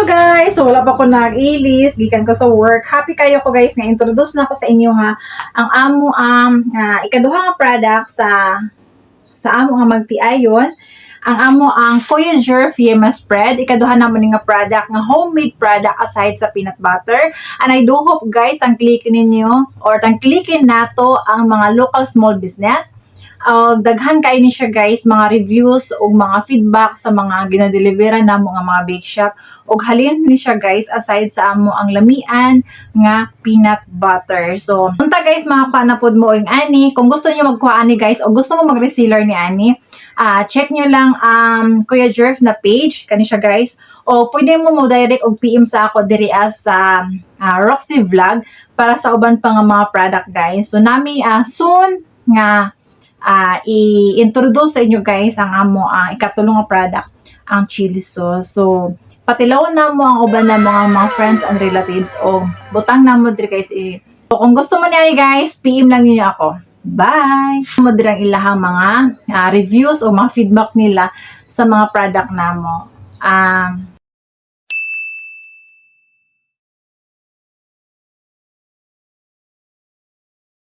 Guys, so wala pa ko nag-ilis, gikan ko sa work. Happy kayo ko guys nga introduce na ko sa inyo ha ang amo ikaduha nga product sa amo nga magtiayon. Ang amo ang Voyager Fiema Spread. Ikaduha naman nga product nga homemade product aside sa peanut butter. And I do hope guys ang klikin ninyo or tang klikin nato ang mga local small business. Daghan kayo ni siya guys, mga reviews o mga feedback sa mga ginadelivera na mo nga mga bake shop. O halin ni siya guys, aside sa amo ang lamian nga peanut butter. So, punta guys, makakuha na pod mo ang ani. Kung gusto niyo magkuha ani guys, o gusto mo mag-reseller ni ani, check nyo lang Kuya Jerf na page, kani siya guys. O pwede mo direct og PM sa ako diri as Roxy Vlog para sa uban pa nga mga product guys. So, nami soon nga i-introduce sa inyo guys ang amo ang ikatulong nga product, ang chili sauce. So patilawon na mo ang uban na mga friends and relatives o butang na mo diri guys. So, kung gusto mo niya guys, PM lang niyo ako. Bye! Mo diri ang ilahang mga reviews o mga feedback nila sa mga product namo.